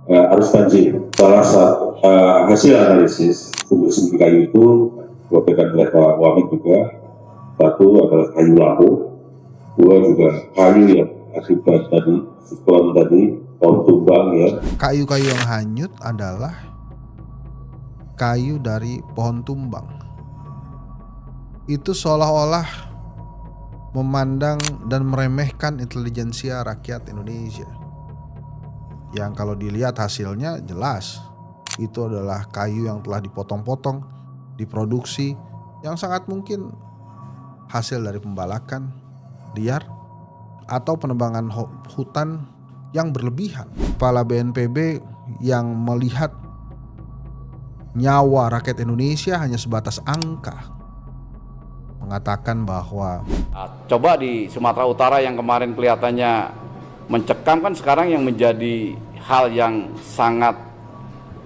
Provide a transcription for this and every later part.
Arus banjir. Salah satu hasil analisis sumber-sumber kayu itu disampaikan oleh Pak Wamid juga. Satu adalah kayu lampu, dua juga kayu yang akibat tadi siklon tadi pohon tumbang ya. Kayu-kayu yang hanyut adalah kayu dari pohon tumbang. Itu seolah-olah memandang dan meremehkan intelijensia rakyat Indonesia. Yang kalau dilihat hasilnya jelas itu adalah kayu yang telah dipotong-potong, diproduksi, yang sangat mungkin hasil dari pembalakan liar atau penebangan hutan yang berlebihan. Kepala BNPB yang melihat nyawa rakyat Indonesia hanya sebatas angka mengatakan bahwa coba di Sumatera Utara yang kemarin kelihatannya mencekam, kan sekarang yang menjadi hal yang sangat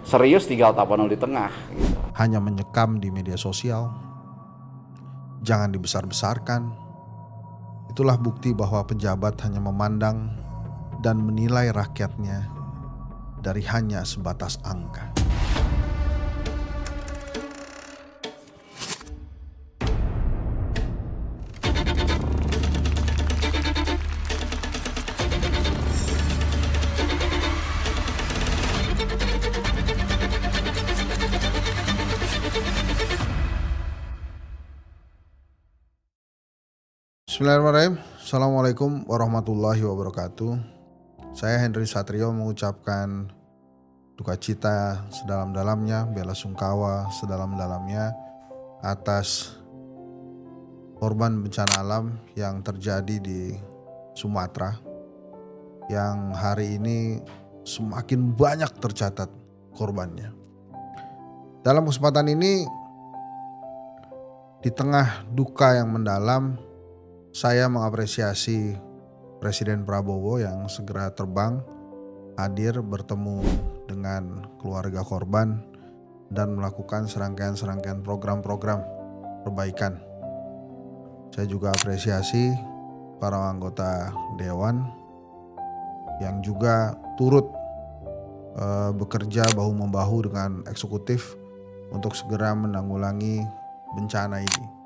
serius tinggal Tapanuli di tengah gitu. Hanya menyekam di media sosial, jangan dibesar-besarkan. Itulah bukti bahwa pejabat hanya memandang dan menilai rakyatnya dari hanya sebatas angka. Bismillahirrahmanirrahim. Assalamualaikum warahmatullahi wabarakatuh. Saya Henry Satrio mengucapkan duka cita sedalam-dalamnya, bela sungkawa sedalam-dalamnya atas korban bencana alam yang terjadi di Sumatera, yang hari ini semakin banyak tercatat korbannya. Dalam kesempatan ini, di tengah duka yang mendalam, saya mengapresiasi Presiden Prabowo yang segera terbang, hadir bertemu dengan keluarga korban dan melakukan serangkaian program-program perbaikan. Saya juga apresiasi para anggota Dewan yang juga turut bekerja bahu-membahu dengan eksekutif untuk segera menanggulangi bencana ini.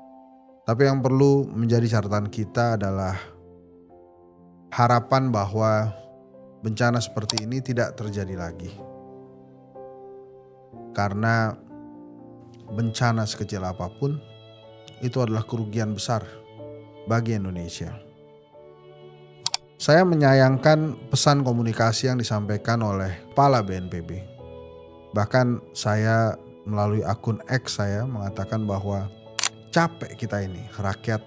Tapi yang perlu menjadi catatan kita adalah harapan bahwa bencana seperti ini tidak terjadi lagi. Karena bencana sekecil apapun itu adalah kerugian besar bagi Indonesia. Saya menyayangkan pesan komunikasi yang disampaikan oleh Kepala BNPB. Bahkan saya melalui akun X saya mengatakan bahwa capek kita ini, rakyat,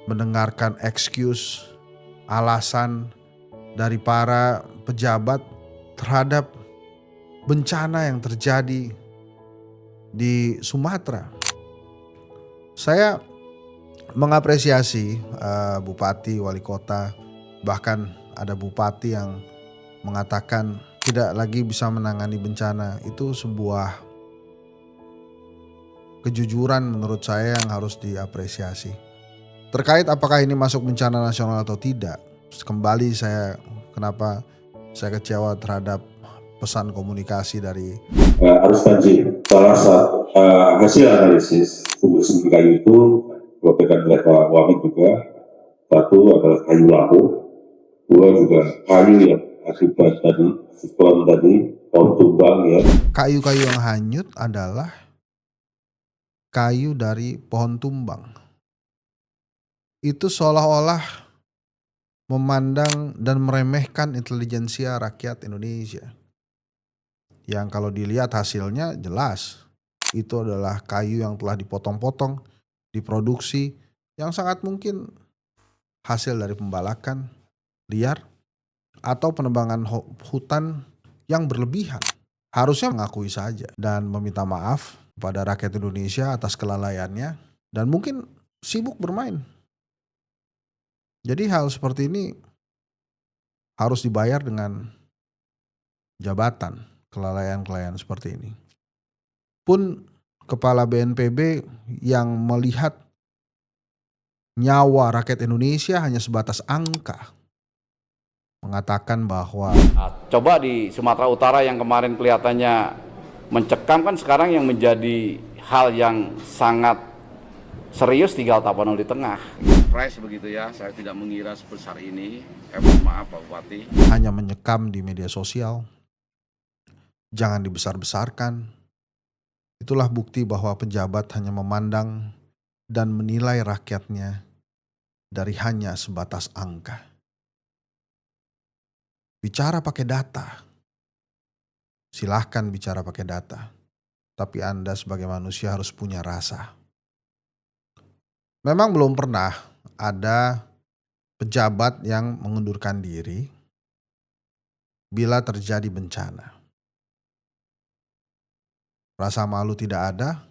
mendengarkan excuse, alasan dari para pejabat terhadap bencana yang terjadi di Sumatera. Saya mengapresiasi bupati, wali kota, bahkan ada bupati yang mengatakan tidak lagi bisa menangani bencana. Itu sebuah kejujuran menurut saya yang harus diapresiasi. Terkait apakah ini masuk bencana nasional atau tidak, kembali kenapa saya kecewa terhadap pesan komunikasi dari Arus banjir. Salah satu hasil analisis sumber-sumber kayu itu disampaikan oleh Pak Wamid juga. Satu adalah kayu lampu, dua juga kayu yang akibat tadi siklon tadi pohon tumbang ya. Kayu-kayu yang hanyut adalah kayu dari pohon tumbang. Itu seolah-olah memandang dan meremehkan intelijensia rakyat Indonesia. Yang kalau dilihat hasilnya jelas itu adalah kayu yang telah dipotong-potong, diproduksi, yang sangat mungkin hasil dari pembalakan liar atau penebangan hutan yang berlebihan. Harusnya mengakui saja dan meminta maaf kepada rakyat Indonesia atas kelalaiannya dan mungkin sibuk bermain. Jadi hal seperti ini harus dibayar dengan jabatan, kelalaian-kelalaian seperti ini. Pun Kepala BNPB yang melihat nyawa rakyat Indonesia hanya sebatas angka mengatakan bahwa Nah, coba di Sumatera Utara yang kemarin kelihatannya mencekam kan sekarang yang menjadi hal yang sangat serius tinggal Tapanuli di tengah. Surprise begitu ya, saya tidak mengira sebesar ini. Mohon maaf Pak Bupati. hanya menyekam di media sosial, jangan dibesar-besarkan. Itulah bukti bahwa pejabat hanya memandang dan menilai rakyatnya dari hanya sebatas angka. Bicara pakai data, silahkan bicara pakai data. Tapi Anda sebagai manusia harus punya rasa. Memang belum pernah ada pejabat yang mengundurkan diri bila terjadi bencana. Rasa malu tidak ada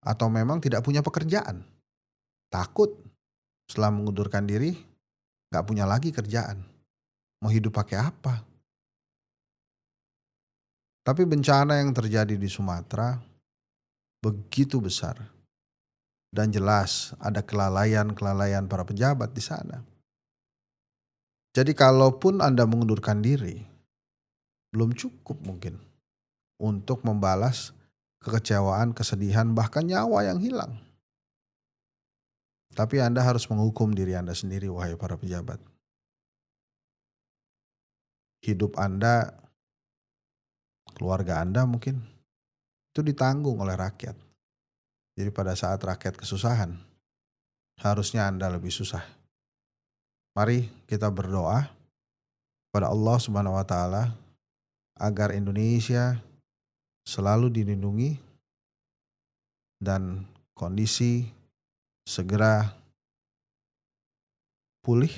atau memang tidak punya pekerjaan. Takut setelah mengundurkan diri gak punya lagi kerjaan. Mau hidup pakai apa? Tapi bencana yang terjadi di Sumatera begitu besar. Dan jelas ada kelalaian para pejabat di sana. Jadi kalaupun Anda mengundurkan diri, belum cukup mungkin untuk membalas kekecewaan, kesedihan, bahkan nyawa yang hilang. Tapi Anda harus menghukum diri Anda sendiri, wahai para pejabat. Hidup Anda, keluarga Anda mungkin, itu ditanggung oleh rakyat. Jadi pada saat rakyat kesusahan, harusnya Anda lebih susah. Mari kita berdoa pada Allah Subhanahu wa Ta'ala agar Indonesia selalu dilindungi dan kondisi segera pulih,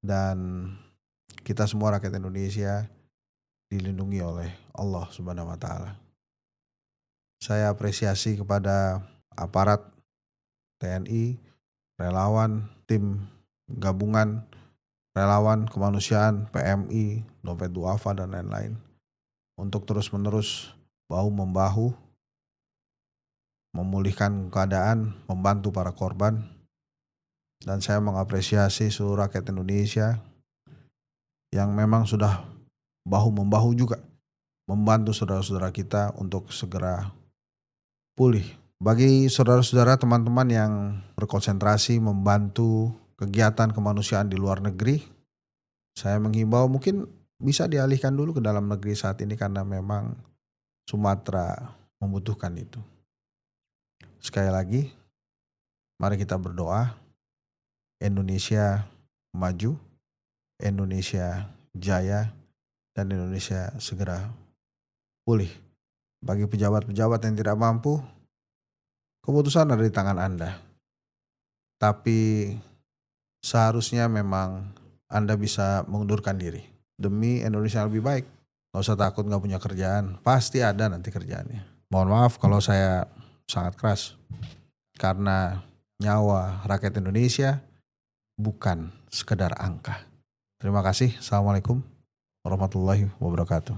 dan kita semua rakyat Indonesia dilindungi oleh Allah Subhanahu wa Ta'ala. Saya apresiasi kepada aparat TNI, relawan, tim gabungan, relawan kemanusiaan, PMI, Dompet Duafa dan lain-lain untuk terus-menerus bahu-membahu memulihkan keadaan, membantu para korban. Dan saya mengapresiasi seluruh rakyat Indonesia yang memang sudah bahu-membahu juga membantu saudara-saudara kita untuk segera pulih. Bagi saudara-saudara teman-teman yang berkonsentrasi membantu kegiatan kemanusiaan di luar negeri, saya menghimbau mungkin bisa dialihkan dulu ke dalam negeri saat ini karena memang Sumatera membutuhkan itu. Sekali lagi, mari kita berdoa Indonesia maju, Indonesia jaya, dan Indonesia segera pulih. Bagi pejabat-pejabat yang tidak mampu, keputusan ada di tangan Anda. Tapi seharusnya memang Anda bisa mengundurkan diri demi Indonesia yang lebih baik. Gak usah takut gak punya kerjaan, pasti ada nanti kerjaannya. Mohon maaf kalau saya sangat keras, karena nyawa rakyat Indonesia bukan sekedar angka. Terima kasih. Assalamualaikum warahmatullahi wabarakatuh.